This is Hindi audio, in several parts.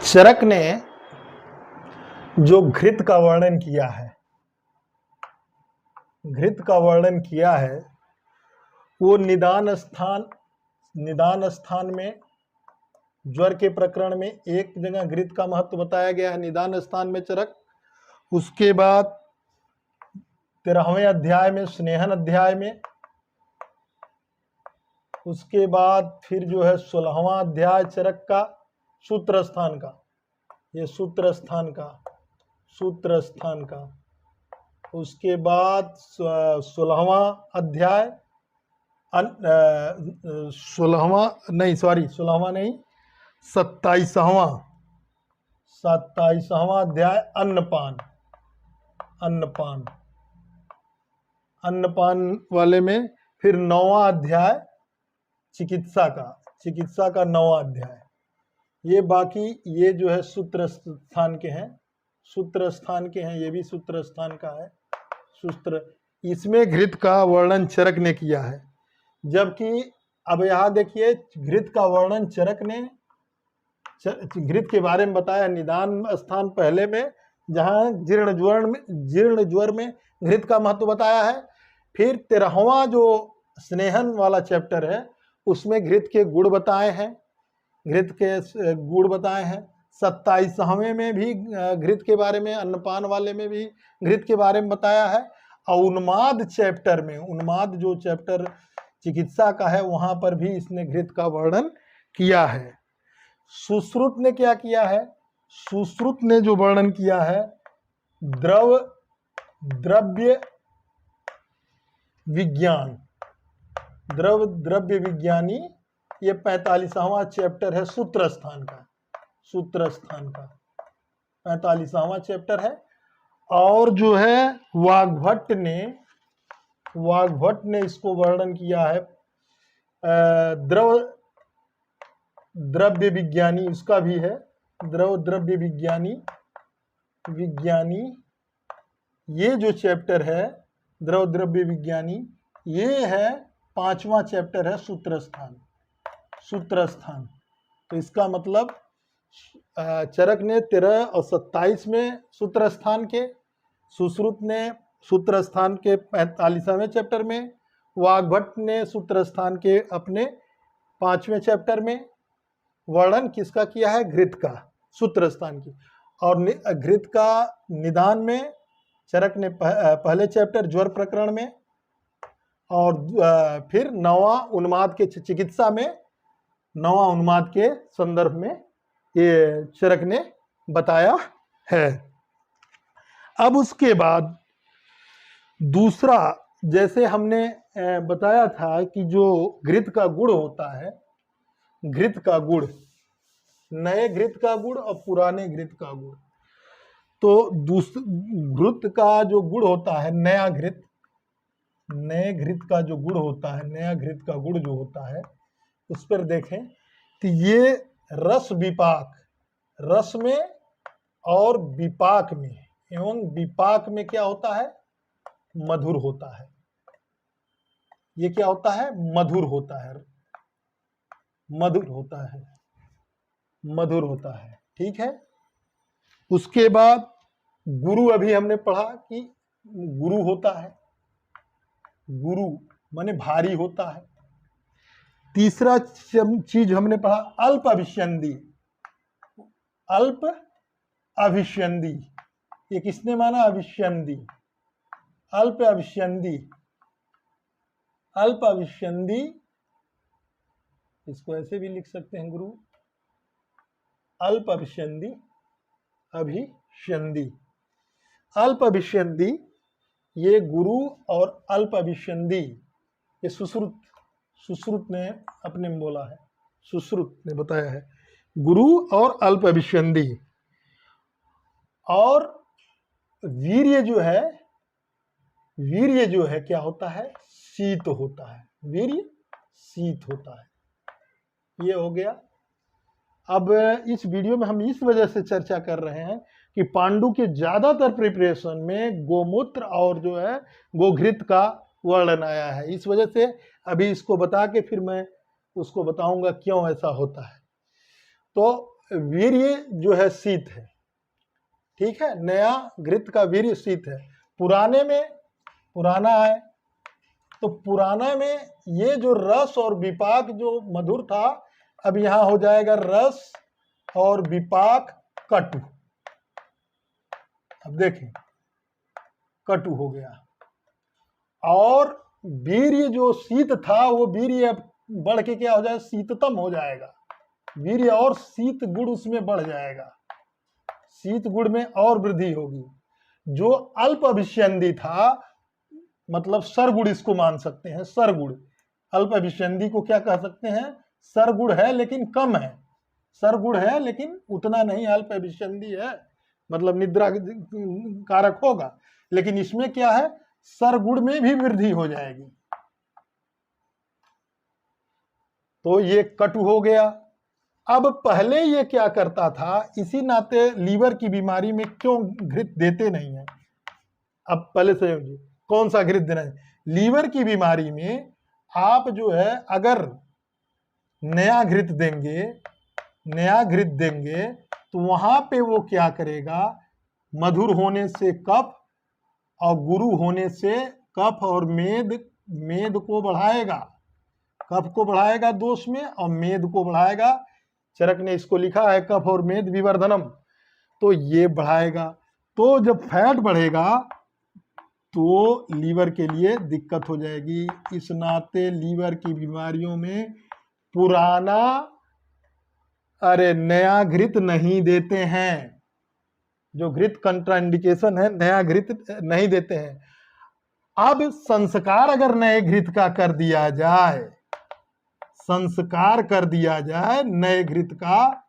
चरक ने जो घृत का वर्णन किया है, घृत का वर्णन किया है वो निदान स्थान में ज्वर के प्रकरण में एक जगह घृत का महत्व बताया गया है, निदान स्थान में चरक। उसके बाद 13वें अध्याय में स्नेहन अध्याय में, उसके बाद फिर जो है 16वां अध्याय चरक का सूत्र स्थान का, ये सूत्र स्थान का। उसके बाद 16वां अध्याय 27वां अध्याय अन्नपान वाले में, फिर 9वां अध्याय चिकित्सा का 9वां अध्याय। ये बाकी ये जो है सूत्र स्थान के हैं, ये भी सूत्र स्थान का है। सूत्र, इसमें घृत का वर्णन चरक ने किया है। जबकि अब यहाँ देखिए घृत का वर्णन चरक ने घृत के बारे में बताया निदान स्थान पहले में, जहाँ जीर्ण ज्वर में घृत का महत्व बताया है। फिर 13वां जो स्नेहन वाला चैप्टर है उसमें घृत के गुण बताए हैं, 27वें में भी घृत के बारे में, अन्नपान वाले में भी घृत के बारे में बताया है। और उन्माद चैप्टर में, उन्माद जो चैप्टर चिकित्सा का है वहां पर भी इसने घृत का वर्णन किया है। सुश्रुत ने क्या किया है? सुश्रुत ने जो वर्णन किया है द्रव्य विज्ञानी, ये 45वां चैप्टर है सूत्र स्थान का 45वां चैप्टर है। और जो है वाग्भट्ट ने इसको वर्णन किया है द्रव्य विज्ञानी, उसका भी है द्रव्य विज्ञानी। ये जो चैप्टर है द्रव्य विज्ञानी, ये है 5वां चैप्टर है सूत्र स्थान। तो इसका मतलब चरक ने 13 और 27 में सूत्र स्थान के, सुश्रुत ने सूत्र स्थान के 45वें चैप्टर में, वाग्भट्ट ने सूत्र स्थान के अपने 5वें चैप्टर में वर्णन किसका किया है? घृत का, सूत्र स्थान की। और घृत का निदान में चरक ने पहले चैप्टर ज्वर प्रकरण में, और फिर 9वां उन्माद के चिकित्सा में, 9वां उन्माद के संदर्भ में ये चरक ने बताया है। अब उसके बाद दूसरा, जैसे हमने बताया था कि जो घृत का गुण होता है, घृत का गुण, नए घृत का गुण और पुराने घृत का गुण। तो घृत का जो गुण होता है, नए घृत का जो गुण होता है, नया घृत का गुण जो होता है, उस पर देखें तो ये रस में और विपाक में, एवं विपाक में क्या होता है? मधुर होता है। ये क्या होता है? मधुर होता है। ठीक है। उसके बाद गुरु, अभी हमने पढ़ा कि गुरु होता है, गुरु माने भारी होता है। तीसरा चीज हमने पढ़ा अल्प अभिष्यंदी। ये किसने माना? अभिष्यंदी, अल्प अभिष्यंदी। इसको ऐसे भी लिख सकते हैं गुरु, अल्प अभिष्यंदी, अल्प अभिष्यंदी। ये गुरु और अल्प अभिष्यंदी, ये सुश्रुत ने अपने में बोला है, सुश्रुत ने बताया है, गुरु और अल्प अभिष्यंदी। और वीर्य जो है क्या होता है? शीत होता है, वीर्य शीत होता है। ये हो गया। अब इस वीडियो में हम इस वजह से चर्चा कर रहे हैं कि पांडु के ज्यादातर प्रिपरेशन में गोमूत्र और जो है गोघृत का वर्णन आया है। इस वजह से अभी इसको बता के फिर मैं उसको बताऊंगा क्यों ऐसा होता है। तो वीर्य जो है शीत है, ठीक है, नया घृत का वीर्य शीत है। पुराने में पुराना है, तो पुराना में ये जो रस और विपाक जो मधुर था, अब यहां हो जाएगा रस और विपाक कटु। अब देखें, कटु हो गया। और वीर्य जो शीत था वो वीर्य अब बढ़ के क्या हो जाएगा, शीततम हो जाएगा वीर्य, और शीत गुण उसमें बढ़ जाएगा, शीत गुण में और वृद्धि होगी। जो अल्प अभिष्यंदी था, मतलब सरगुण इसको मान सकते हैं, सरगुण। अल्प अभिष्यंदी को क्या कह सकते हैं, सरगुण है लेकिन कम है, सरगुण है लेकिन उतना नहीं अल्प अभिष्यंदी है, मतलब निद्रा कारक होगा, लेकिन इसमें क्या है, सरगुण में भी वृद्धि हो जाएगी। तो ये कटु हो गया। अब पहले ये क्या करता था, इसी नाते लीवर की बीमारी में क्यों घृत देते नहीं है, अब पहले से कौन सा घृत देना है। लीवर की बीमारी में आप जो है अगर नया घृत देंगे तो वहां पे वो क्या करेगा, मधुर होने से कफ और गुरु होने से कफ और मेद को बढ़ाएगा, कफ को बढ़ाएगा दोष में और मेद को बढ़ाएगा। चरक ने इसको लिखा है कफ और मेद विवर्धनम, तो ये बढ़ाएगा। तो जब फैट बढ़ेगा तो लीवर के लिए दिक्कत हो जाएगी। इस नाते लीवर की बीमारियों में पुराना नया घृत नहीं देते हैं, जो घृत कंट्राइंडिकेशन है, नया घृत नहीं देते हैं। अब संस्कार अगर नए घृत का कर दिया जाए, संस्कार कर दिया जाए नए घृत का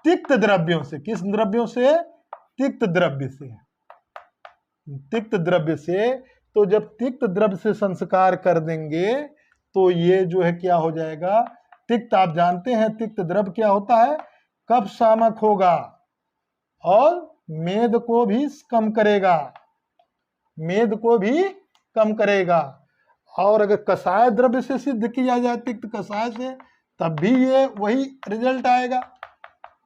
तिक्त द्रव्यों से, किस द्रव्यों से, तिक्त द्रव्य से, तो जब तिक्त द्रव्य से संस्कार कर देंगे तो ये जो है क्या हो जाएगा, तिक्त, आप जानते हैं तिक्त द्रव्य क्या होता है, कफ शामक होगा और मेद को भी कम करेगा। और अगर कषाय द्रव्य से सिद्ध किया जाए तिक्त कषाय से, तब भी ये वही रिजल्ट आएगा,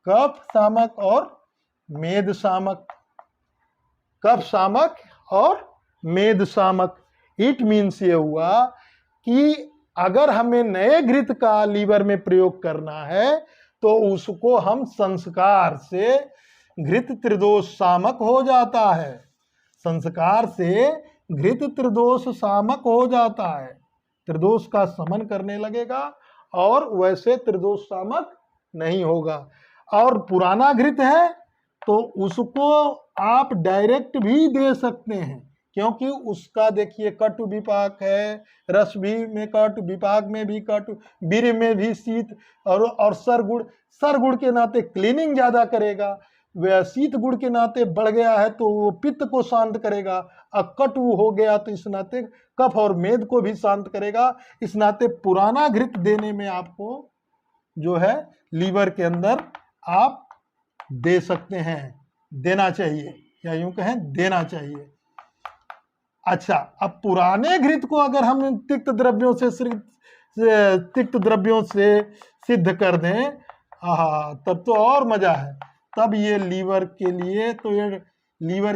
कफ शामक और मेद शामक, कफ शामक और मेद शामक। इट मीन्स ये हुआ कि अगर हमें नए घृत का लीवर में प्रयोग करना है तो उसको हम संस्कार से घृत त्रिदोष शामक हो जाता है, संस्कार से घृत त्रिदोष शामक हो जाता है, त्रिदोष का समन करने लगेगा और वैसे त्रिदोष शामक नहीं होगा। और पुराना घृत है तो उसको आप डायरेक्ट भी दे सकते हैं, क्योंकि उसका देखिए कटु विपाक है, रस भी में कटु, विपाक में भी कटु, वीर्य में भी शीत और सरगुण के नाते क्लीनिंग ज्यादा करेगा, वह शीत गुण के नाते बढ़ गया है तो वो पित्त को शांत करेगा, और कटु हो गया तो इस नाते कफ और मेद को भी शांत करेगा। इस नाते पुराना घृत देने में आपको जो है लीवर के अंदर आप दे सकते हैं, देना चाहिए, या यूं कहें देना चाहिए। अच्छा, अब पुराने घृत को अगर हम तिक्त द्रव्यों से सिद्ध कर दें, तब तो और मजा है, तब ये लीवर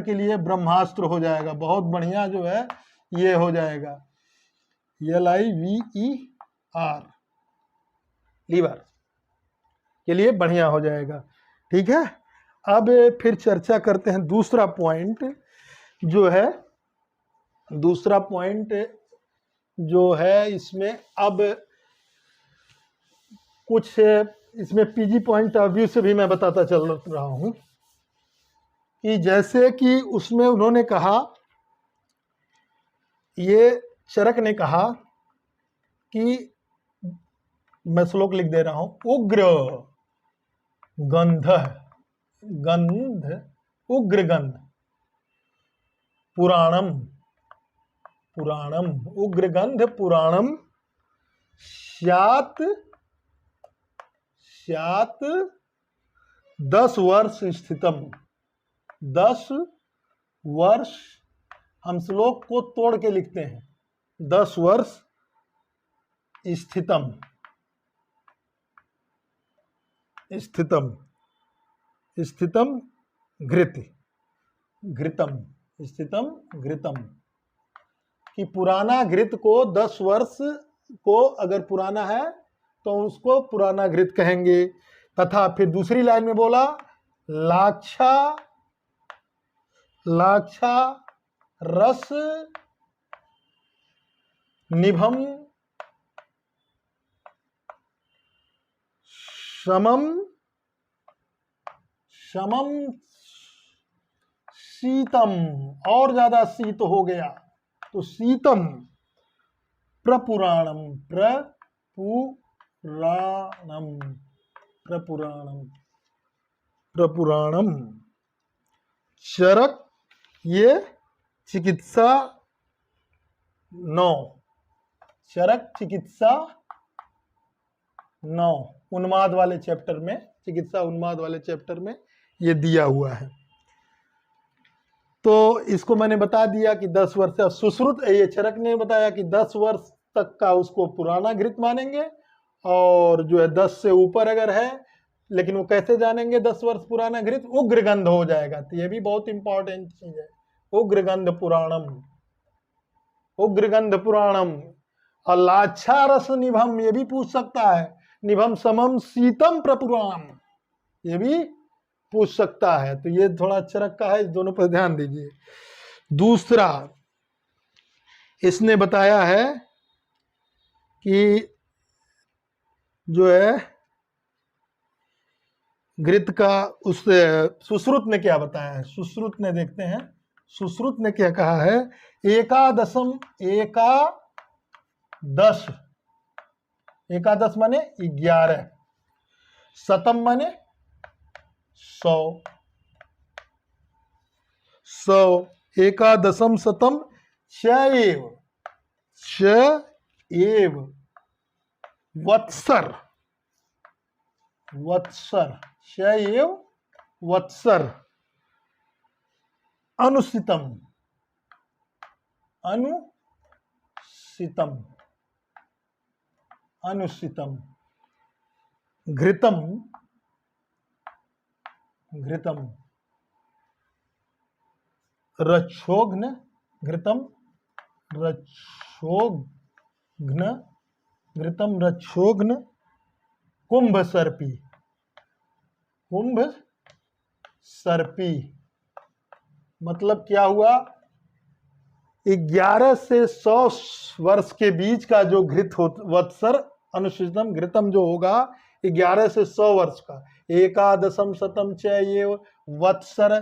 के लिए ब्रह्मास्त्र हो जाएगा, बहुत बढ़िया जो है ये हो जाएगा, LIVER, लीवर के लिए बढ़िया हो जाएगा। ठीक है, अब फिर चर्चा करते हैं दूसरा पॉइंट जो है इसमें, अब कुछ इसमें पीजी पॉइंट ऑफ व्यू से भी मैं बताता चल रहा हूं कि जैसे कि उसमें उन्होंने कहा, ये चरक ने कहा कि, मैं श्लोक लिख दे रहा हूं, उग्र गंध उग्र गंध पुराणम उग्र गंध पुराणम स्यात् 10 वर्ष स्थितम, 10 वर्ष, हम श्लोक को तोड़ के लिखते हैं, 10 वर्ष स्थितम, स्थितम, स्थितम घृत, घृतम, स्थितम घृतम, कि पुराना घृत को 10 वर्ष को अगर पुराना है तो उसको पुराना घृत कहेंगे। तथा फिर दूसरी लाइन में बोला लाक्षा, लाक्षा रस निभम समम, समम शीतम, और ज्यादा शीत हो गया तो शीतम प्रपुराणम, प्रपुराणम, प्रपुराणम, प्रपुराणम। चरक ये चिकित्सा 9, चरक चिकित्सा 9 उन्माद वाले चैप्टर में, चिकित्सा उन्माद वाले चैप्टर में ये दिया हुआ है। तो इसको मैंने बता दिया कि 10 वर्ष, सुश्रुत ये चरक ने बताया कि 10 वर्ष तक का उसको पुराना घृत मानेंगे, और जो है 10 से ऊपर अगर है, लेकिन वो कैसे जानेंगे 10 वर्ष पुराना घृत? उग्रगंध हो जाएगा। तो ये भी बहुत इंपॉर्टेंट चीज है, उग्रगंध पुराणम, उग्रगंध पुराणम। और लाच्छा रस निभम ये भी पूछ सकता है, निभम समम शीतम प्रपुराणम ये भी पूछ सकता है। तो ये थोड़ा चरक का है, इस दोनों पर ध्यान दीजिए। दूसरा इसने बताया है कि जो है घृत का, उस सुश्रुत ने क्या बताया है? सुश्रुत ने देखते हैं, सुश्रुत ने क्या कहा है? एकादशम, एकादश, एकादश माने 11, शतम माने 100, 100, एकादशम शतम चैव, चैव वत्सर, वत्सर, चैव वत्सर, अनुसितम, अनुसितम, अनुसितम, घृतम, घृतम, रक्षोघ्न, घृतम रक्षोघ्न, घृतम रक्षोघ्न, कुंभ सर्पी, कुंभ सर्पी मतलब क्या हुआ? 11 से 100 वर्ष के बीच का जो घृत हो, वत्सर अनुशितम घृतम जो होगा 11 से 100 वर्ष का, एकादशम शतम च ये वत्सर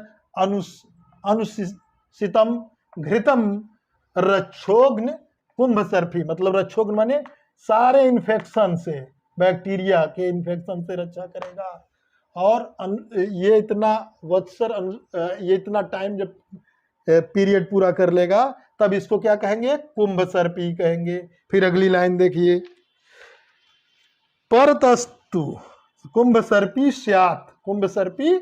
अनुशितम घृतम रक्षोघ्न कुंभ सर्पी, मतलब रक्षोघ्न माने सारे इन्फेक्शन से, बैक्टीरिया के इन्फेक्शन से रक्षा करेगा। और ये इतना वत्सर, ये इतना टाइम जब पीरियड पूरा कर लेगा तब इसको क्या कहेंगे? कुंभ सर्पी कहेंगे। फिर अगली लाइन देखिए, परतस्तु कुंभ सर्पी स्यात्, कुंभ सर्पी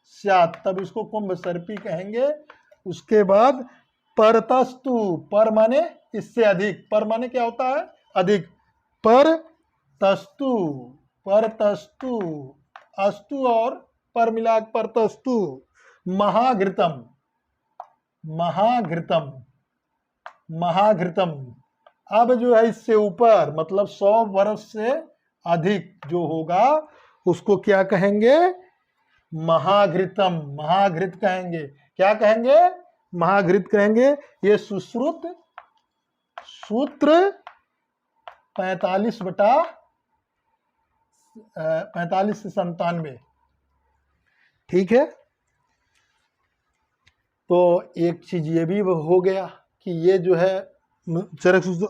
स्यात्, तब इसको कुंभ सर्पी कहेंगे। उसके बाद परतस्तु, पर माने इससे अधिक, पर माने क्या होता है? अधिक, पर तस्तु, पर तस्तु, अस्तु और पर मिला परतस्तु, महाघृतम, महाघृतम, महाघृतम। अब जो है इससे ऊपर मतलब 100 वर्ष से अधिक जो होगा उसको क्या कहेंगे? महाघृतम, महाघृत कहेंगे। क्या कहेंगे? महाघृत कहेंगे। ये सुश्रुत सूत्र 45 से 97, ठीक है। तो एक चीज ये भी हो गया कि ये जो है चरक सूत्र।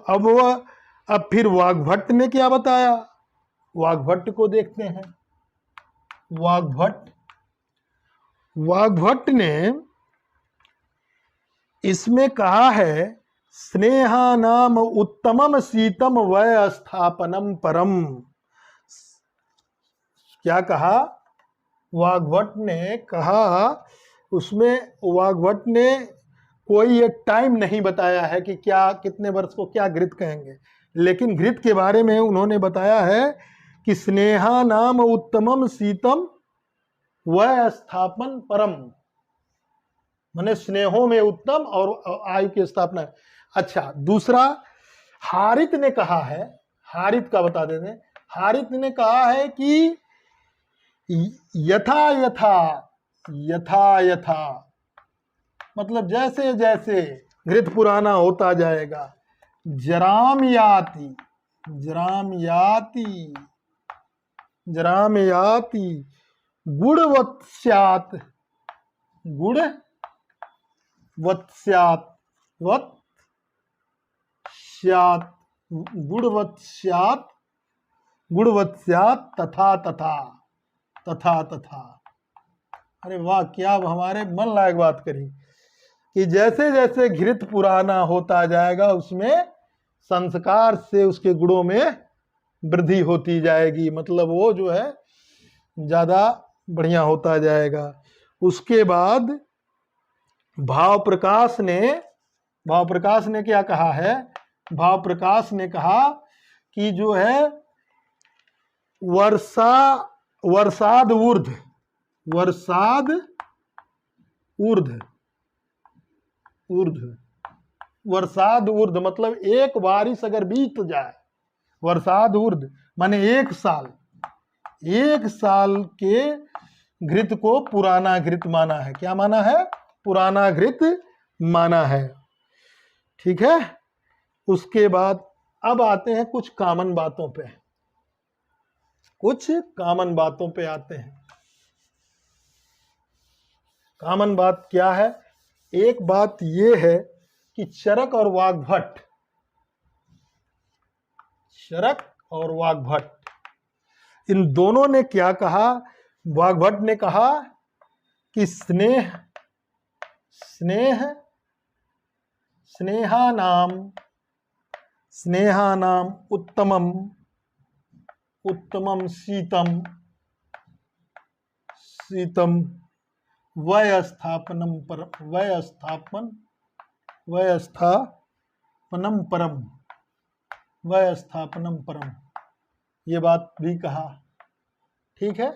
अब फिर वाग्भट्ट ने क्या बताया? वाग्भट्ट को देखते हैं। वाग्भट्ट, वाग्भट्ट ने इसमें कहा है स्नेहा नाम उत्तमम शीतम वय स्थापनम परम। क्या कहा? वाग्भट्ट ने कहा, उसमें वाग्भट्ट ने कोई एक टाइम नहीं बताया है कि क्या कितने वर्ष को क्या घृत कहेंगे, लेकिन घृत के बारे में उन्होंने बताया है कि स्नेहा नाम उत्तमम शीतम वह स्थापन परम, माने स्नेहों में उत्तम और आयु की स्थापना। अच्छा, दूसरा हारित ने कहा है, हारित का बता देते हैं। हारित ने कहा है कि यथा यथा, यथा यथा मतलब जैसे जैसे घृत पुराना होता जाएगा, जराम याति, जराम याति, जराम याति गुणवत्स्यात्, गुणवत्स्यात्, वत्स्यात्, गुणवत्स्यात्, गुणवत्स्यात् तथा तथा, तथा तथा। अरे वाह, क्या हमारे मन लायक बात करी कि जैसे जैसे घृत पुराना होता जाएगा उसमें संस्कार से उसके गुणों में वृद्धि होती जाएगी, मतलब वो जो है ज्यादा बढ़िया होता जाएगा। उसके बाद भाव प्रकाश ने क्या कहा है? भाव प्रकाश ने कहा कि जो है वर्षाद ऊर्ध, वर्षाद ऊर्ध, ऊर्ध, वर्षाद ऊर्ध मतलब एक बारिश अगर बीत जाए, वर्षाद ऊर्ध माने एक साल के घृत को पुराना घृत माना है। क्या माना है? पुराना घृत माना है। ठीक है। उसके बाद अब आते हैं कुछ कॉमन बातों पे, कुछ कॉमन बातों पे आते हैं। कॉमन बात क्या है? एक बात ये है कि चरक और वाग्भट, चरक और वाग्भट इन दोनों ने क्या कहा? वाग्भट ने कहा कि स्नेह, स्नेह, स्नेहानाम, स्नेहानाम उत्तमम, उत्तमम शीतम, शीतम वयस्थापनम परम, वयस्थापन, वयस्थापनम परम, वयस्थापनम परम, ये बात भी कहा। ठीक है,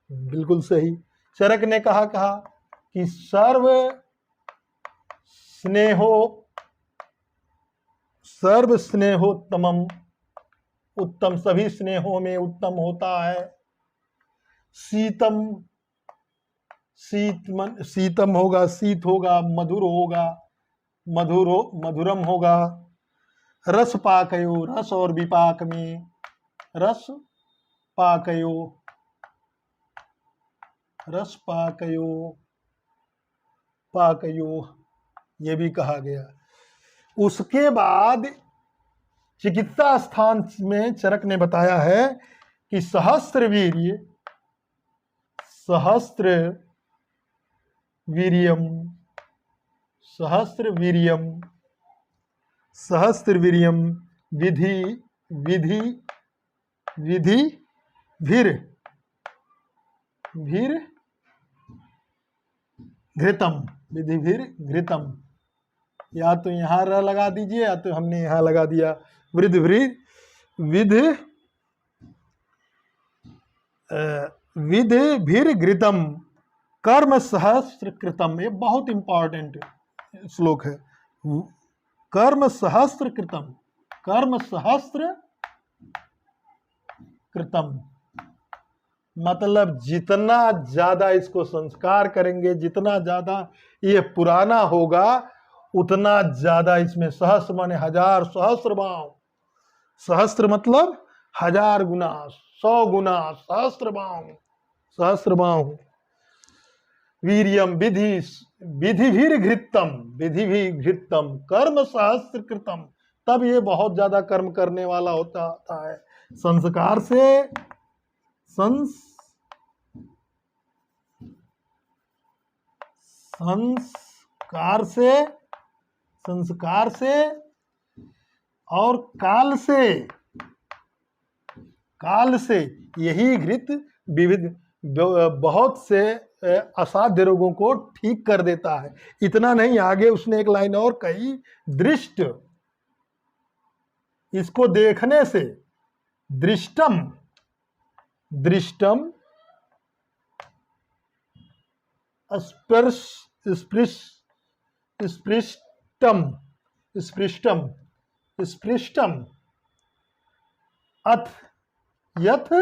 बिल्कुल सही। चरक ने कहा कि सर्व स्नेहो, सर्व स्नेहोत्तमम, उत्तम सभी स्नेहों में उत्तम होता है। शीतम, शीतम होगा, शीत होगा, मधुर होगा, मधुरम होगा। रस पाकयो, रस और विपाक में, रस पाकयो, रस पाकयो, पाकयो ये भी कहा गया। उसके बाद चिकित्सा स्थान में चरक ने बताया है कि सहस्त्र वीर्य, सहस्त्र वीर्यम, सहस्त्र वीर्यम, सहस्त्र वीर्यम विधि, विधि, विधि भीर, भीर घृतम, विधि भीर घृतम। या तो यहाँ र लगा दीजिए या तो हमने यहाँ लगा दिया वृद्ध वृद्ध विध, विध भीर घृतम कर्म सहस्त्र कृतम। ये बहुत इंपॉर्टेंट श्लोक है। कर्म सहस्त्र कृतम, कर्म सहस्त्र कृतम मतलब जितना ज्यादा इसको संस्कार करेंगे, जितना ज्यादा ये पुराना होगा, उतना ज्यादा इसमें सहस्र माने हजार, सहस्र बाव, सहस्त्र मतलब हजार गुना, 100 गुना, सहस्र बाव, सहस्र बाव। वीर्यम विधि, विधि भी घृतम, विधि भी घृतम कर्म सहस्त्र कृतम। तब ये बहुत ज्यादा कर्म करने वाला होता है। संस्कार से, संस्कार से, संस्कार से और काल से, काल से यही घृत विविध बहुत से असाध्य रोगों को ठीक कर देता है। इतना नहीं, आगे उसने एक लाइन और कही, दृष्ट, इसको देखने से दृष्टम, दृष्टम, स्पर्श, स्पृश, स्पृष्टम, स्पृष्टम, स्पृष्टम, अथ, यथ,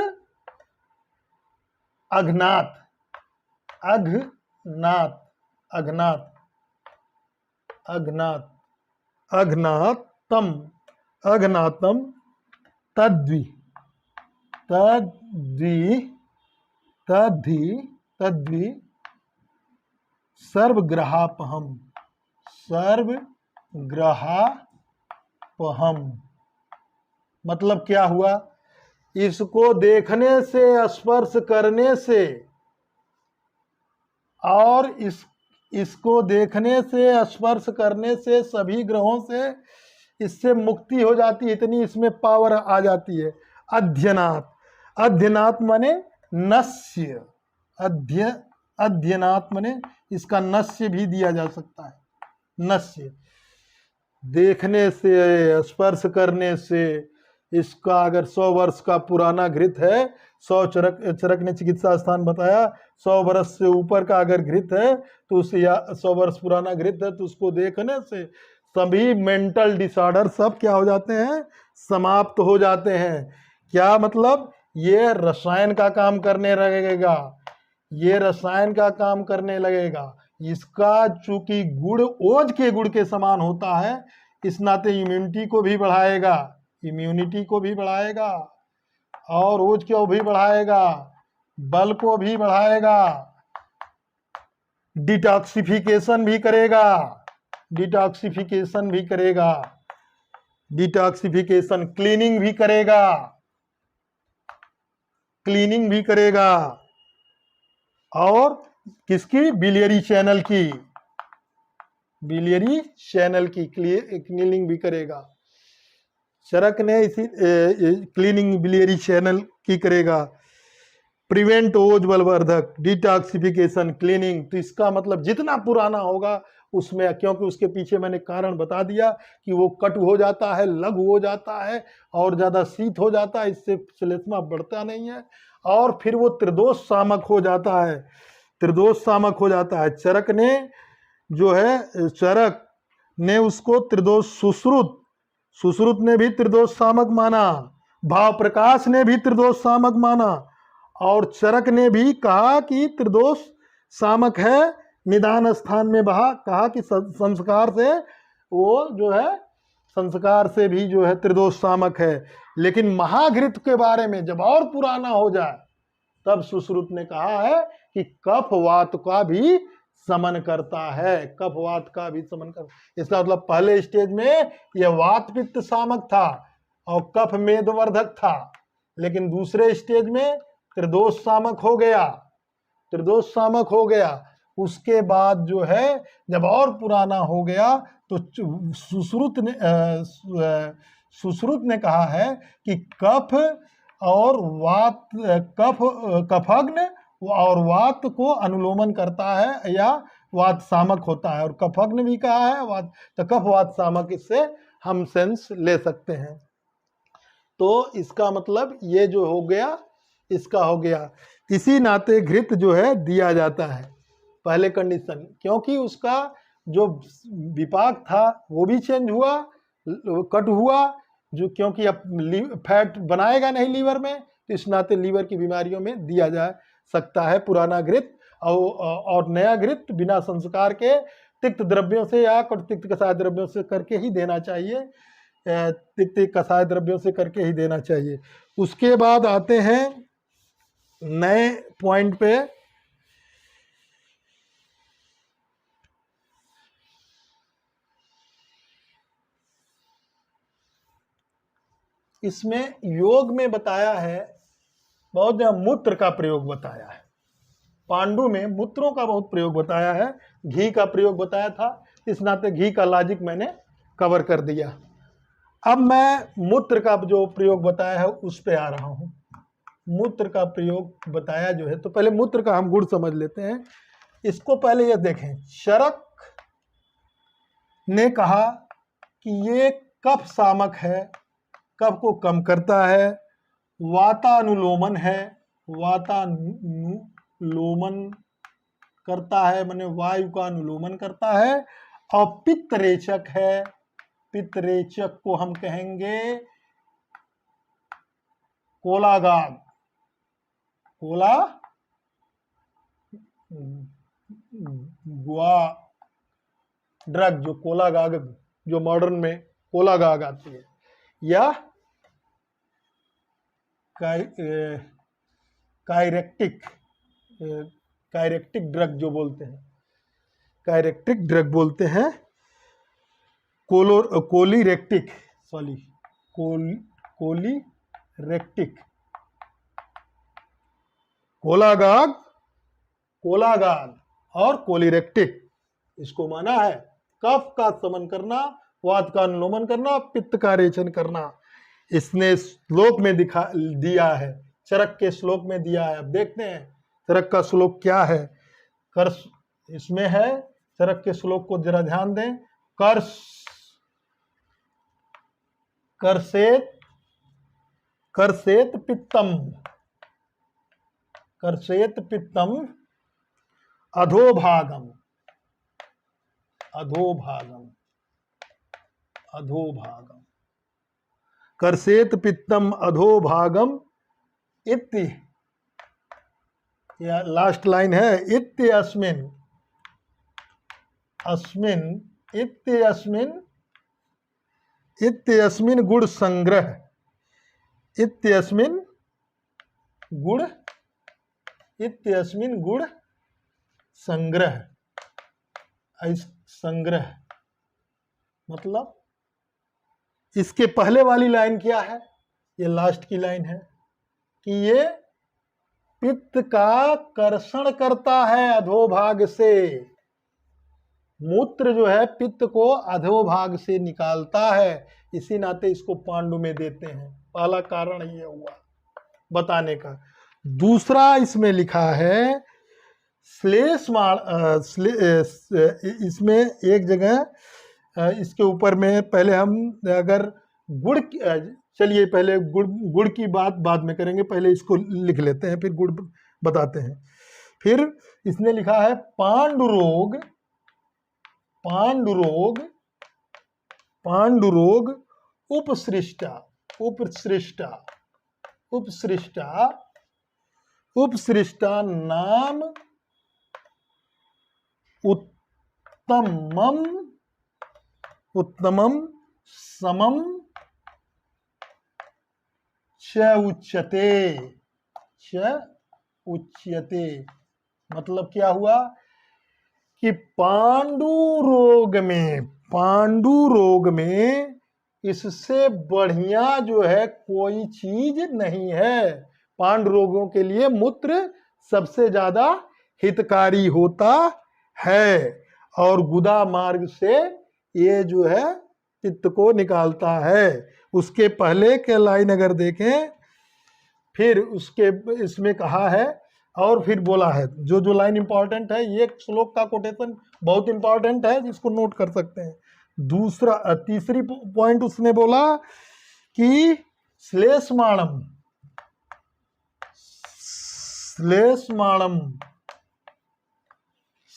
अघ्नात, अघ्नात, अघ्नात, अघ्नात, अघ्नातम, अघ्नातम, तद्वि, तद्वि, तद्धि, तद्वि, सर्वग्रहापहम, सर्वग्रहापहम। मतलब क्या हुआ? इसको देखने से, स्पर्श करने से और इसको देखने से, स्पर्श करने से सभी ग्रहों से इससे मुक्ति हो जाती है, इतनी इसमें पावर आ जाती है। अध्ययनात्, अध्ययनात् माने नस्य, अध्ययनात् माने इसका नस्य भी दिया जा सकता है, नस्य। देखने से, स्पर्श करने से, इसका अगर 100 वर्ष का पुराना घृत है, 100 चरक ने चिकित्सा स्थान बताया, 100 वर्ष से ऊपर का अगर घृत है तो उसे, या 100 वर्ष पुराना घृत है तो उसको देखने से सभी मेंटल डिसऑर्डर सब क्या हो जाते हैं? समाप्त हो जाते हैं। क्या मतलब? ये रसायन का काम करने लगेगा, ये रसायन का काम करने लगेगा। इसका चूंकि गुण ओज के गुण के समान होता है, इस नाते इम्यूनिटी को भी बढ़ाएगा, इम्यूनिटी को भी बढ़ाएगा और ओज को भी बढ़ाएगा, बल को भी बढ़ाएगा, डिटॉक्सिफिकेशन भी करेगा, डिटॉक्सिफिकेशन भी करेगा, डिटॉक्सिफिकेशन, क्लीनिंग भी करेगा, क्लीनिंग भी करेगा। और किसकी? बिलियरी चैनल की, बिलियरी चैनल की क्लीनिंग भी करेगा। चरक ने इसी क्लीनिंग बिलियरी चैनल की करेगा। प्रिवेंट ओज बलवर्धक, डिटॉक्सिफिकेशन, क्लीनिंग। तो इसका मतलब जितना पुराना होगा उसमें, क्योंकि उसके पीछे मैंने कारण बता दिया कि वो कटु हो जाता है, लघु हो जाता है और ज़्यादा शीत हो जाता है, इससे श्लेष्मा बढ़ता नहीं है और फिर वो त्रिदोष सामक हो जाता है, त्रिदोष सामक हो जाता है। चरक ने जो है, चरक ने उसको त्रिदोष, सुश्रुत, सुश्रुत ने भी त्रिदोष सामक माना, भाव प्रकाश ने भी त्रिदोष सामक माना और चरक ने भी कहा कि त्रिदोष सामक है। निदान स्थान में कहा कि संस्कार से वो जो है, संस्कार से भी जो है त्रिदोष सामक है। लेकिन महाघृत के बारे में जब और पुराना हो जाए तब सुश्रुत ने कहा है कि कफ वात का भी समन करता है, कफ वात का भी समन करता। इसका मतलब पहले स्टेज में यह वात पित्त सामक था और कफ मेदवर्धक था, लेकिन दूसरे स्टेज में त्रिदोष सामक हो गया, त्रिदोष सामक हो गया। उसके बाद जो है जब और पुराना हो गया तो सुश्रुत ने कहा है कि कफ और वात, कफग्न और वात को अनुलोमन करता है या वात सामक होता है, और कफग्न भी कहा है वात, तो कफ वात सामक, इससे हम सेंस ले सकते हैं। तो इसका मतलब ये जो हो गया, इसका हो गया। इसी नाते घृत जो है दिया जाता है पहले कंडीशन, क्योंकि उसका जो विपाक था वो भी चेंज हुआ, कट हुआ, जो क्योंकि अब फैट बनाएगा नहीं लीवर में, तो इस नाते लीवर की बीमारियों में दिया जा सकता है पुराना घृत। और नया घृत बिना संस्कार के तिक्त द्रव्यों से या तिक्त कषाय द्रव्यों से करके ही देना चाहिए, तिक्त कषाय द्रव्यों से करके ही देना चाहिए। उसके बाद आते हैं नए पॉइंट पे। इसमें योग में बताया है, बहुत ज्यादा मूत्र का प्रयोग बताया है, पांडु में मूत्रों का बहुत प्रयोग बताया है, घी का प्रयोग बताया था, इस नाते घी का लॉजिक मैंने कवर कर दिया। अब मैं मूत्र का जो प्रयोग बताया है उस पे आ रहा हूं। मूत्र का प्रयोग बताया जो है, तो पहले मूत्र का हम गुण समझ लेते हैं। इसको पहले ये देखें, चरक ने कहा कि ये कफ सामक है, कफ को कम करता है वातानुलोमन है, वातानुलोमन करता है, माने वायु का अनुलोमन करता है। और पित्तरेचक है, पित्तरेचक को हम कहेंगे कोलागाग, कोला गुआ ड्रग, जो कोलागाग, जो मॉडर्न में कोलागाग आती है, या कायरेक्टिक, कायरेक्टिक ड्रग जो बोलते हैं, कायरेक्टिक ड्रग बोलते हैं, कोलीरेक्टिक, सॉरी कोलीरेक्टिक, कोलागाग, कोलागाग और कोलीरेक्टिक। इसको माना है कफ का शमन करना, वात का अनुलोमन करना, पित्त का रेचन करना। इसने श्लोक में दिया है, चरक के श्लोक में दिया है। अब देखते हैं चरक का श्लोक क्या है। कर इसमें है, चरक के श्लोक को जरा ध्यान दें। करसेत पित्तम, करसेत पित्तम अधोभागम, अधोभागम, अधोभागम, करसेत पित्तम अधोभागम इत्य, या लास्ट लाइन है, इत्य अस्मिन, अस्मिन इत्य अस्मिन, इत्य अस्मिन गुण संग्रह, इत्य अस्मिन गुण, इत्य अस्मिन गुण संग्रह। संग्रह मतलब इसके पहले वाली लाइन क्या है, ये लास्ट की लाइन है कि ये पित्त का कर्षण करता है अधोभाग से। मूत्र जो है पित्त को अधोभाग से निकालता है, इसी नाते इसको पांडु में देते हैं। पहला कारण ये हुआ बताने का। दूसरा इसमें लिखा है इसमें एक जगह इसके ऊपर में, पहले हम अगर गुड़, चलिए पहले गुड़ की बात बाद में करेंगे, पहले इसको लिख लेते हैं फिर गुड़ बताते हैं। फिर इसने लिखा है पांडुरोग, पांडुरोग, पांडुरोग उपसृष्टा, उपसृष्टा, उपसृष्टा, उपसृष्टा नाम उत्तमम, उत्तमम समम च उच्यते, च उच्यते। मतलब क्या हुआ कि पांडु रोग में, पांडु रोग में इससे बढ़िया जो है कोई चीज नहीं है। पांडु रोगों के लिए मूत्र सबसे ज्यादा हितकारी होता है, और गुदा मार्ग से ये जो है पित्त को निकालता है। उसके पहले के लाइन अगर देखें, फिर उसके इसमें कहा है और फिर बोला है, जो जो लाइन इंपॉर्टेंट है, ये श्लोक का कोटेशन बहुत इंपॉर्टेंट है जिसको नोट कर सकते हैं। दूसरा तीसरी पॉइंट उसने बोला कि श्लेष्माणम, श्लेष्माणम,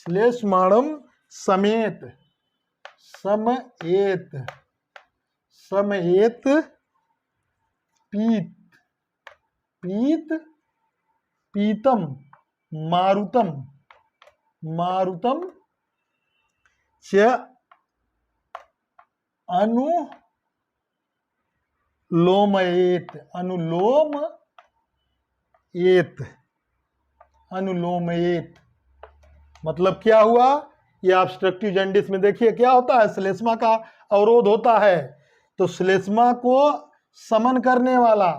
श्लेष्माणम समेत, समएत, समएत पीत, पीत, पीतम मारुतम, मारुतम च अनुलोमयेत, अनुलोमयेत, अनुलोमयेत। मतलब क्या हुआ, ये ऑब्स्ट्रक्टिव जॉन्डिस में देखिए क्या होता है, श्लेष्मा का अवरोध होता है, तो श्लेष्मा को समन करने वाला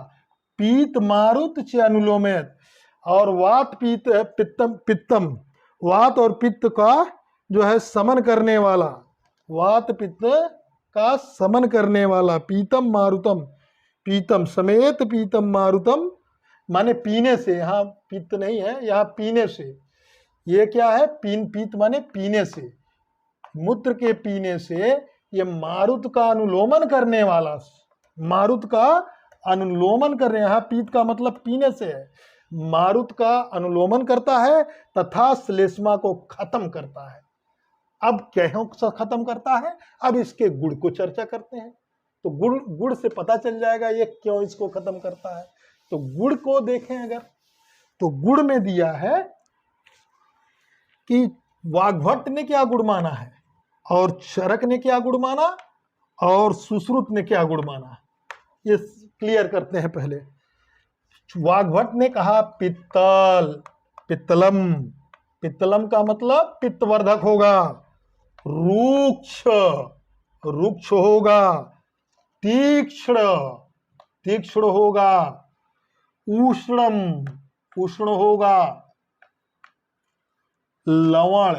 पीत मारुत च अनुलोमयेत, और वात पीत पित्तम, पित्तम वात और पित्त का जो है समन करने वाला, वात पित्त का समन करने वाला, पीतम मारुतम, पीतम समेत पीतम मारुतम माने पीने से, यहाँ पित्त नहीं है, यहाँ पीने से। ये क्या है, पीत माने पीने से, मूत्र के पीने से ये मारुत का अनुलोमन करने वाला, मारुत का अनुलोमन कर रहे हैं, पीत का मतलब पीने से है, मारुत का अनुलोमन करता है तथा श्लेष्मा को खत्म करता है। अब क्यों खत्म करता है, अब इसके गुण को चर्चा करते हैं। तो गुण से पता चल जाएगा ये क्यों इसको खत्म करता है। तो गुण को देखें अगर, तो गुण में दिया है कि वाग्भट ने क्या गुण माना है, और चरक ने क्या गुण माना, और सुश्रुत ने क्या गुण माना, ये क्लियर करते हैं। पहले वाग्भट ने कहा पित्तल, पित्तलम, पित्तलम का मतलब पित्तवर्धक होगा, रुक्ष, रुक्ष होगा, तीक्ष्ण, तीक्ष्ण होगा, उष्णम, उष्ण होगा, लवण,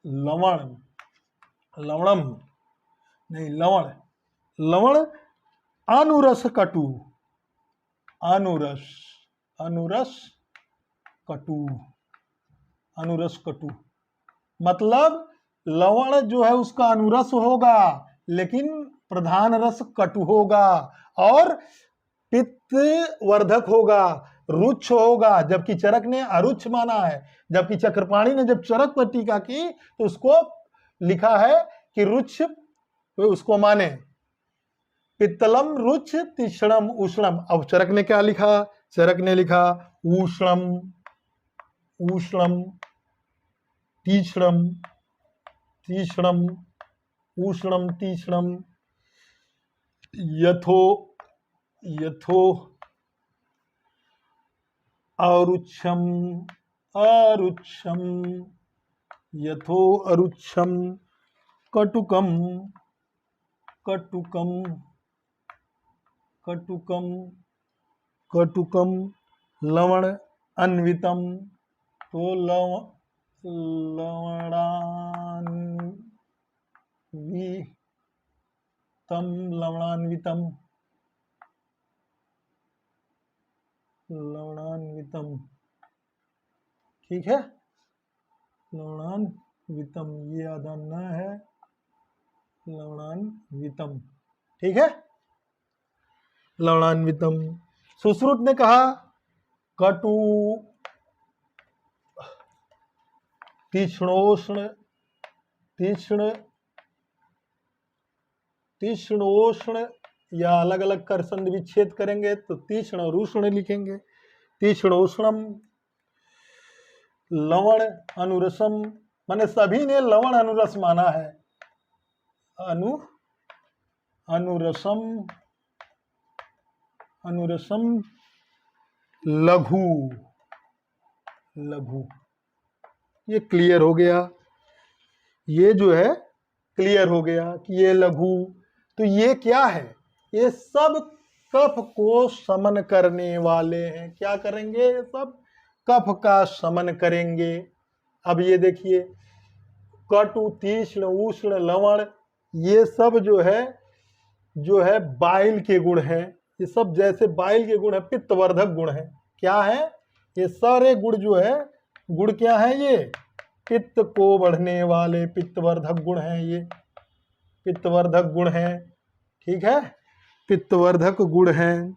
लवण, लवणम नहीं लवण, लवण, अनुरस कटु, अनुरस, अनुरस कटु, अनुरस कटु मतलब लवण जो है उसका अनुरस होगा लेकिन प्रधान रस कटु होगा, और पित्त वर्धक होगा, रुक्ष होगा, जबकि चरक ने अरुक्ष माना है। जबकि चक्रपाणी ने जब चरक पर टीका की तो उसको लिखा है कि रुक्ष, तो उसको माने पित्तलम रुक्ष तीक्ष्णम उष्णम। अब चरक ने क्या लिखा, चरक ने लिखा उष्णम, उष्णम, तीक्ष्णम, तीक्ष्णम, उष्णम, तीक्ष्णम, यथो, यथो अरुक्षम, अरुक्षम, यथो अरुक्षम, कटुकम, कटुकम, कटुकम, कटुकम, लवण अन्वितम, तो लवणान्वितम, लवणान्वितम, लवणान्वितम, ठीक है, लवणान्वितम, ये आधा न है, लवणान्वितम, ठीक है, लवणान्वितम। सुश्रुत ने कहा कटु, तीक्ष्णोष्ण, तीक्ष्ण, तीक्ष्णोष्ण, या अलग अलग कर संधि विच्छेद करेंगे तो तीक्ष्ण और उष्ण लिखेंगे। तीक्ष्णोष्णम, लवण अनुरसम, माने सभी ने लवण अनुरस माना है। अनुरसम, अनुरसम, लघु, लघु, ये क्लियर हो गया, ये जो है क्लियर हो गया कि ये लघु। तो ये क्या है, ये सब कफ को समन करने वाले हैं। क्या करेंगे, ये सब कफ का समन करेंगे। अब ये देखिए कटु, तीक्ष्ण, उष्ण, लवण, ये सब जो है बाइल के गुण हैं। ये सब जैसे बाइल के गुण है, पित्तवर्धक गुण है। क्या है, ये सारे गुण जो है, गुण क्या है, ये पित्त को बढ़ने वाले पित्तवर्धक गुण हैं। ये पित्तवर्धक गुण हैं, ठीक है, पित्तवर्धक गुण हैं।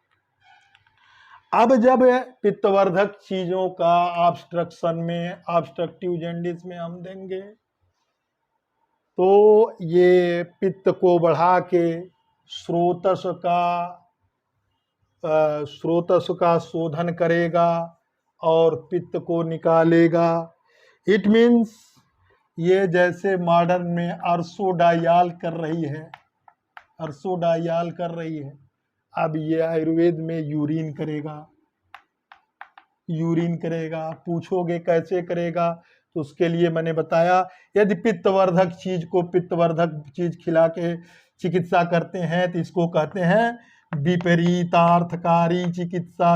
अब जब पित्तवर्धक चीजों का ऑब्स्ट्रक्शन में, ऑब्स्ट्रक्टिव जॉन्डिस में हम देंगे तो ये पित्त को बढ़ा के स्रोतस का शोधन करेगा और पित्त को निकालेगा। इट मीन्स ये जैसे मॉडर्न में अर्सोडायाल कर रही है, अर्सोडायाल कर रही है, अब ये आयुर्वेद में यूरिन करेगा, यूरिन करेगा। पूछोगे कैसे करेगा, तो उसके लिए मैंने बताया, यदि पित्तवर्धक चीज को पित्तवर्धक चीज खिला के चिकित्सा करते हैं तो इसको कहते हैं विपरीतार्थकारी चिकित्सा।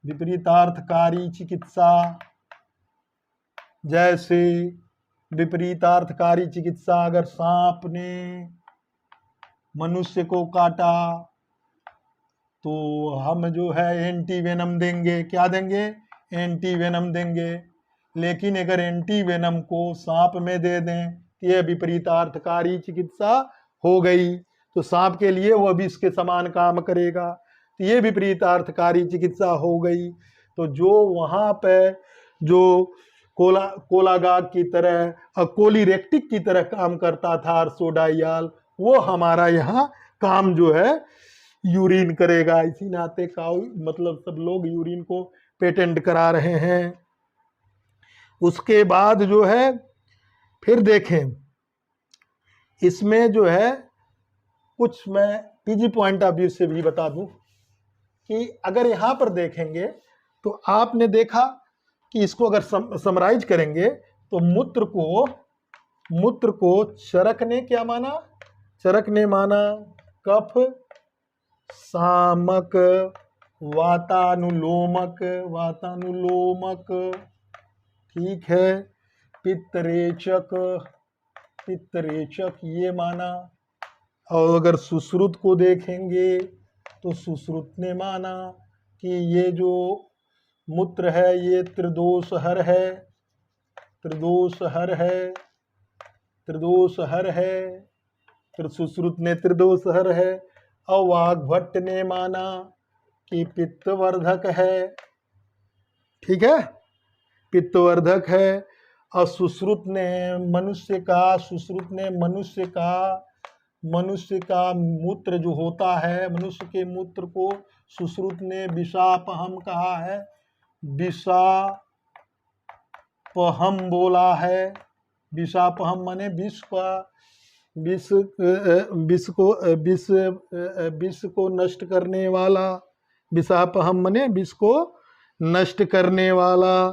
विपरीतार्थकारी चिकित्सा, जैसे विपरीतार्थकारी चिकित्सा, अगर सांप ने मनुष्य को काटा तो हम जो है एंटी वेनम देंगे। क्या देंगे, एंटी वेनम देंगे। लेकिन अगर एंटी वेनम को सांप में दे दें तो यह विपरीतार्थकारी चिकित्सा हो गई तो सांप के लिए वह विष के समान काम करेगा, तो ये विपरीतार्थकारी चिकित्सा हो गई। तो जो वहाँ पे जो कोलागाग की तरह कोलिरेक्टिक की तरह काम करता था अर्सोडाइयाल, वो हमारा यहाँ काम जो है यूरिन करेगा। इसी नाते काउ मतलब सब लोग यूरिन को पेटेंट करा रहे हैं। उसके बाद जो है फिर देखें, इसमें जो है कुछ मैं पीजी पॉइंट ऑफ व्यू से भी बता दूं कि अगर यहाँ पर देखेंगे तो आपने देखा कि इसको अगर समराइज करेंगे तो मूत्र को चरक ने क्या माना? चरक ने माना कफ सामक वातानुलोमक, ठीक है, पित्तरेचक ये माना। और अगर सुश्रुत को देखेंगे तो सुश्रुत ने माना कि ये जो मूत्र है ये त्रिदोषहर है, सुश्रुत ने त्रिदोषहर है। और वाग्भट्ट ने माना कि पित्तवर्धक है, ठीक है, पित्तवर्धक है। और सुश्रुत ने मनुष्य का मूत्र जो होता है, मनुष्य के मूत्र को सुश्रुत ने विषापहम कहा है, विषापहम बोला है। विषापहम माने विष को नष्ट करने वाला, विषापहम माने विष को नष्ट करने वाला,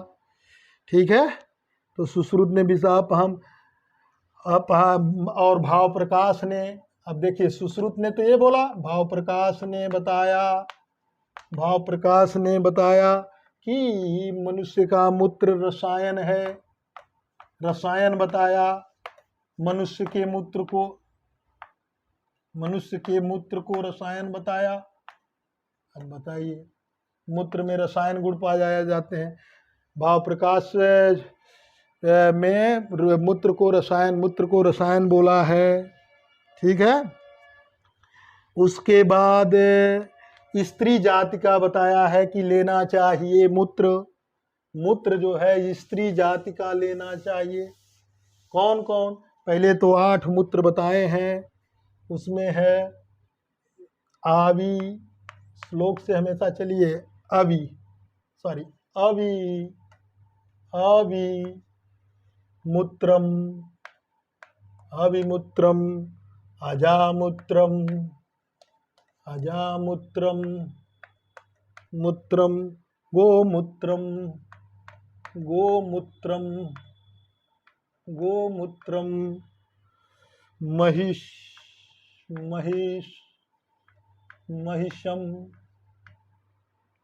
ठीक है। तो सुश्रुत ने विषापहम और भाव प्रकाश ने, अब देखिए सुश्रुत ने तो ये बोला, भाव प्रकाश ने बताया कि मनुष्य का मूत्र रसायन है, रसायन बताया। मनुष्य के मूत्र को रसायन बताया। अब बताइए, मूत्र में रसायन गुण पाए जाते हैं। भाव प्रकाश में मूत्र को रसायन बोला है, ठीक है। उसके बाद स्त्री जाति का बताया है कि लेना चाहिए मूत्र जो है स्त्री जाति का लेना चाहिए। कौन कौन? पहले तो 8 मूत्र बताए हैं, उसमें है आवी, श्लोक से हमेशा चलिए, मूत्रम, अविमूत्रम, अजामूत्रम, मूत्रम, गोमूत्रम, महिषम,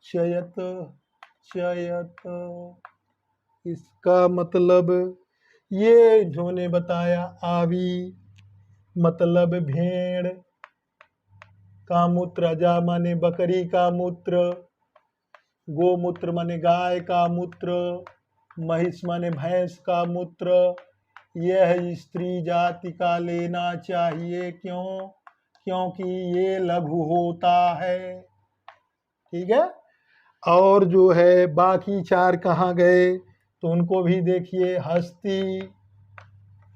चयत। इसका मतलब ये इन्होंने बताया। आवी मतलब भेड़ का मूत्र, अजा माने बकरी का मूत्र, गोमूत्र माने गाय का मूत्र, महिष माने भैंस का मूत्र, यह स्त्री जाति का लेना चाहिए। क्यों? क्योंकि ये लघु होता है, ठीक है। और जो है बाकी 4 कहाँ गए? तो उनको भी देखिए,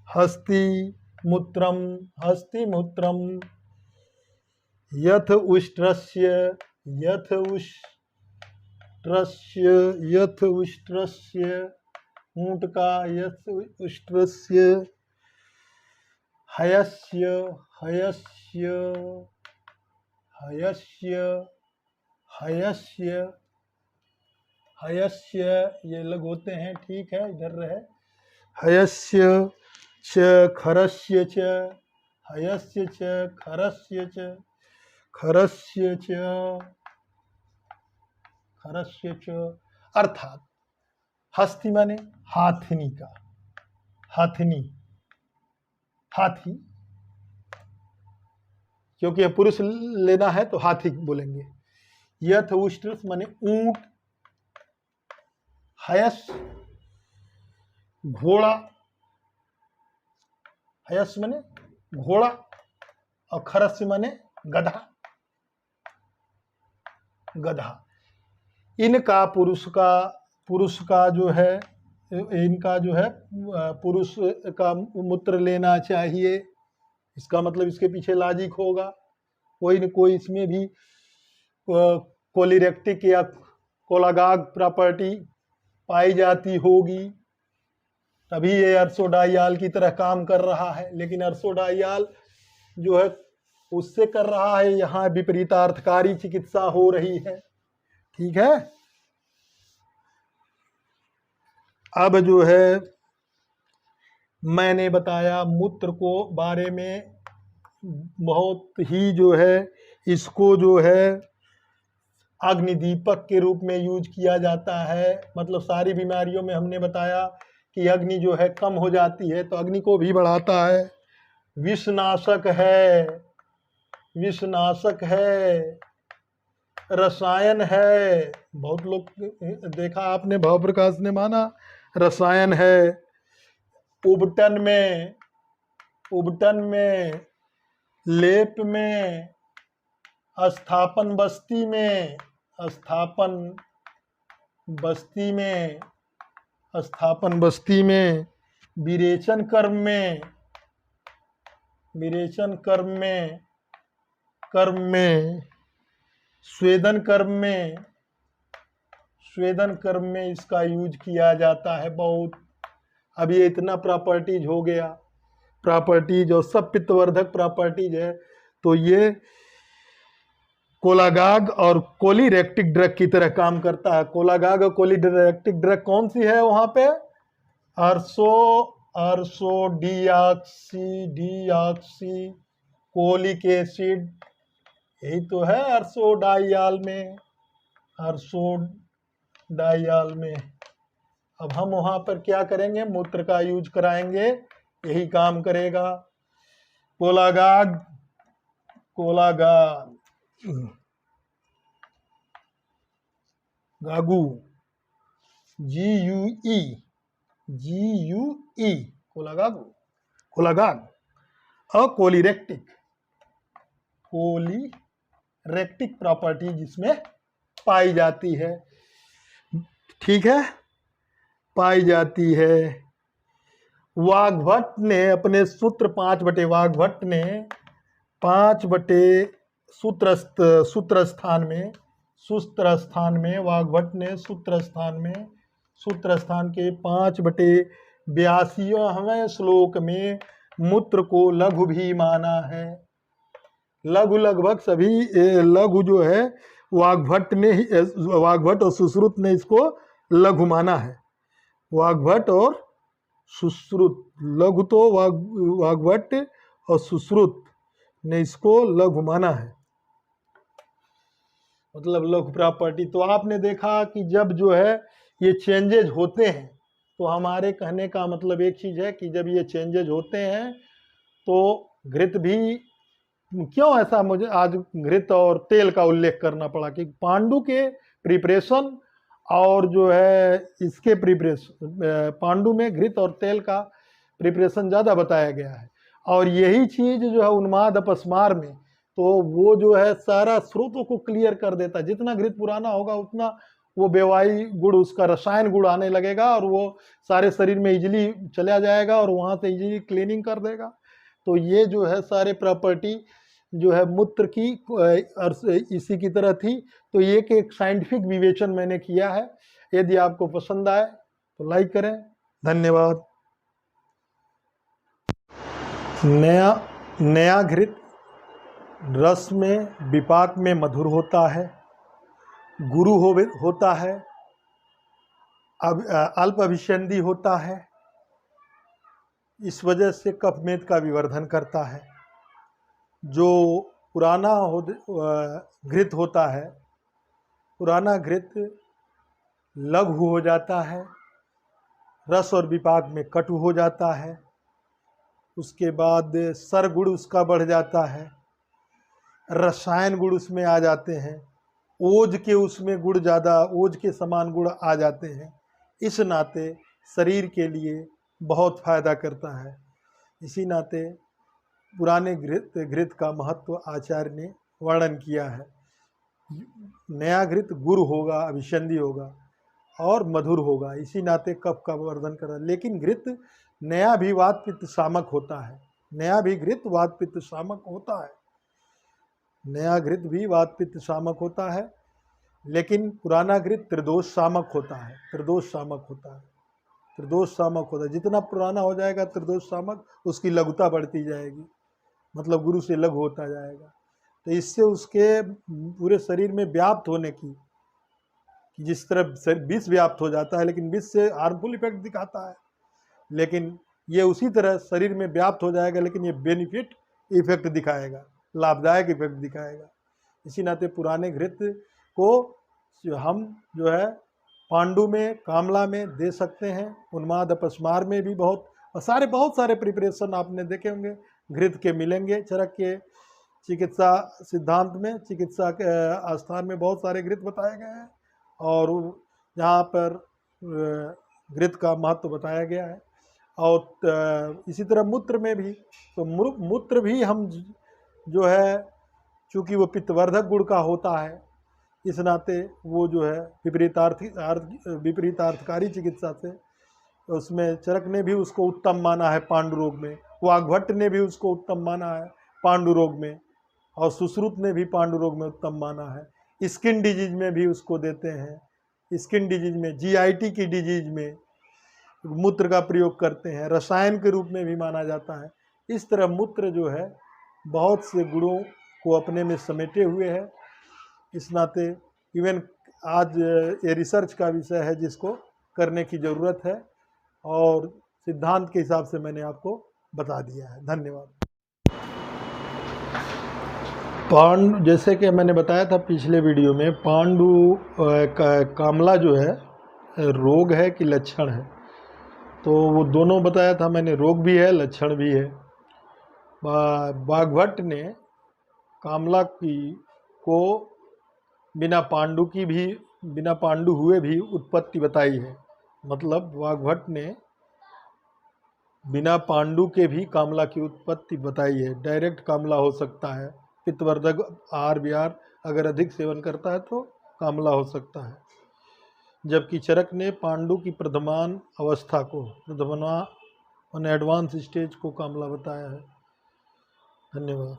हस्ती मूत्रम, यथ उष्ट्रस्य, ऊंट का यथ उष्ट्रस्य, हयस्य ये लग होते हैं, ठीक है, इधर रहे। हयस्य च खरस्य च, खरस्य च, अर्थात हस्ती माने हाथनी का, हाथी, क्योंकि यह पुरुष लेना है तो हाथी बोलेंगे। यथ उष्ट्रस माने ऊंट, हयस घोड़ा, हयस माने घोड़ा, और खरस्य माने गधा, गधा। इनका पुरुष का जो है, इनका जो है पुरुष का मूत्र लेना चाहिए। इसका मतलब इसके पीछे लॉजिक होगा, कोई न कोई इसमें भी कोलिरेक्टिक या कोलागाग प्रॉपर्टी पाई जाती होगी, तभी ये अर्सोडाइयाल की तरह काम कर रहा है। लेकिन अर्सोडाइयाल जो है उससे कर रहा है, यहाँ विपरीतार्थकारी चिकित्सा हो रही है। ठीक है। अब जो है मैंने बताया मूत्र को बारे में, बहुत ही जो है इसको जो है अग्निदीपक के रूप में यूज किया जाता है। मतलब सारी बीमारियों में हमने बताया कि अग्नि जो है कम हो जाती है, तो अग्नि को भी बढ़ाता है। विषनाशक है, विषनाशक है, रसायन है। बहुत लोग देखा आपने, भाव प्रकाश ने माना रसायन है। उबटन में, लेप में, स्थापन बस्ती में, विरेचन कर्म में, स्वेदन कर्म में इसका यूज किया जाता है बहुत। अब ये इतना प्रॉपर्टीज हो गया, प्रॉपर्टीज और सब पित्तवर्धक प्रॉपर्टीज है। तो ये कोलागाग और कोलिरेक्टिक ड्रग की तरह काम करता है। कोलागाग और कोलिरेक्टिक ड्रग कौन सी है वहाँ पे? अर्सो डीऑक्सी कोलिक एसिड, यही तो है अर्सोडाइयाल में। अब हम वहाँ पर क्या करेंगे? मूत्र का यूज कराएंगे, यही काम करेगा। कोलागाग गागू, GUE कोलागाग। और कोलिरेक्टिक प्रॉपर्टी जिसमें पाई जाती है। ठीक है, पाई जाती है। वाग्भट ने अपने सूत्र 5/, वाग्भट ने 5/, सूत्र स्थान के 5/82वें श्लोक में मूत्र को लघु भी माना है। लघु लगभग सभी लघु जो है वाग्भट और सुश्रुत ने इसको लघु माना है। वाग्भट और सुश्रुत, लघु तो वाग्भट और सुश्रुत ने इसको लघु माना है, मतलब लघु प्रॉपर्टी। तो आपने देखा कि जब जो है ये चेंजेज होते हैं, तो हमारे कहने का मतलब एक चीज़ है कि जब ये चेंजेज होते हैं तो घृत भी, क्यों ऐसा मुझे आज घृत और तेल का उल्लेख करना पड़ा कि पांडु के प्रिपरेशन और जो है इसके प्रिपरेशन, पांडु में घृत और तेल का प्रिपरेशन ज़्यादा बताया गया है। और यही चीज़ जो है उन्माद अपस्मार में, तो वो जो है सारा स्रोतों को क्लियर कर देता है। जितना घृत पुराना होगा उतना वो बेवाई गुण, उसका रसायन गुण आने लगेगा और वो सारे शरीर में इजीली चला जाएगा और वहाँ से इजीली क्लीनिंग कर देगा। तो ये जो है सारे प्रॉपर्टी जो है मूत्र की इसी की तरह थी। तो ये कि एक साइंटिफिक विवेचन मैंने किया है। यदि आपको पसंद आए तो लाइक करें। धन्यवाद। नया घृत रस में, विपाक में मधुर होता है, गुरु होता है, अल्प अभिसंधि होता है। इस वजह से कफमेद का विवर्धन करता है। जो पुराना घृत होता है, पुराना घृत लघु हो जाता है, रस और विपाक में कटु हो जाता है। उसके बाद सरगुण उसका बढ़ जाता है, रसायन गुण उसमें आ जाते हैं, ओज के उसमें गुण ज़्यादा, ओज के समान गुण आ जाते हैं। इस नाते शरीर के लिए बहुत फायदा करता है। इसी नाते पुराने घृत का महत्व आचार्य ने वर्णन किया है। नया घृत गुरु होगा, अभिसंधि होगा और मधुर होगा, इसी नाते कफ का वर्धन कर रहा है। लेकिन घृत नया भी वात पित्त शामक होता है, नया भी घृत वात पित्त शामक होता है, नया घृत भी वात पित्त शामक होता है। लेकिन पुराना घृत त्रिदोष शामक होता है, त्रिदोष शामक होता है, त्रिदोष शामक होता है। जितना पुराना हो जाएगा त्रिदोष शामक, उसकी लघुता बढ़ती जाएगी, मतलब गुरु से लघु होता जाएगा। तो इससे उसके पूरे शरीर में व्याप्त होने की, जिस तरह विष व्याप्त हो जाता है लेकिन विष से हार्मफुल इफेक्ट दिखाता है, लेकिन ये उसी तरह शरीर में व्याप्त हो जाएगा लेकिन ये बेनिफिट इफेक्ट दिखाएगा, लाभदायक इफेक्ट दिखाएगा। इसी नाते पुराने घृत को हम जो है पांडु में, कामला में दे सकते हैं, उन्माद अपस्मार में भी बहुत सारे प्रिपरेशन आपने देखे होंगे घृत के मिलेंगे। चरक के चिकित्सा सिद्धांत में, चिकित्सा के आस्थान में बहुत सारे घृत बताए गए हैं और यहाँ पर घृत का महत्व बताया गया है। और इसी तरह मूत्र में भी, तो मूत्र भी हम जो है चूँकि वो पित्तवर्धक गुण का होता है, इस नाते वो जो है विपरीतार्थकारी चिकित्सा से उसमें चरक ने भी उसको उत्तम माना है पांडु रोग में, वाग्भट्ट ने भी उसको उत्तम माना है पांडु रोग में, और सुश्रुत ने भी पांडु रोग में उत्तम माना है। स्किन डिजीज में भी उसको देते हैं, स्किन डिजीज में, GIT की डिजीज में मूत्र का प्रयोग करते हैं, रसायन के रूप में भी माना जाता है। इस तरह मूत्र जो है बहुत से गुणों को अपने में समेटे हुए है। इस नाते इवन आज ये रिसर्च का विषय है जिसको करने की ज़रूरत है, और सिद्धांत के हिसाब से मैंने आपको बता दिया है। धन्यवाद। जैसे कि मैंने बताया था पिछले वीडियो में, पांडु कामला जो है रोग है कि लक्षण है, तो वो दोनों बताया था मैंने, रोग भी है लक्षण भी है। वाग्भट्ट ने कामला को बिना पांडु हुए भी उत्पत्ति बताई है। मतलब वाग्भट्ट ने बिना पांडु के भी कामला की उत्पत्ति बताई है। डायरेक्ट कामला हो सकता है, पित्तवर्धक आहार विहार अगर अधिक सेवन करता है तो कामला हो सकता है। जबकि चरक ने पांडु की प्रथमान अवस्था को, एडवांस स्टेज को कामला बताया है। धन्यवाद।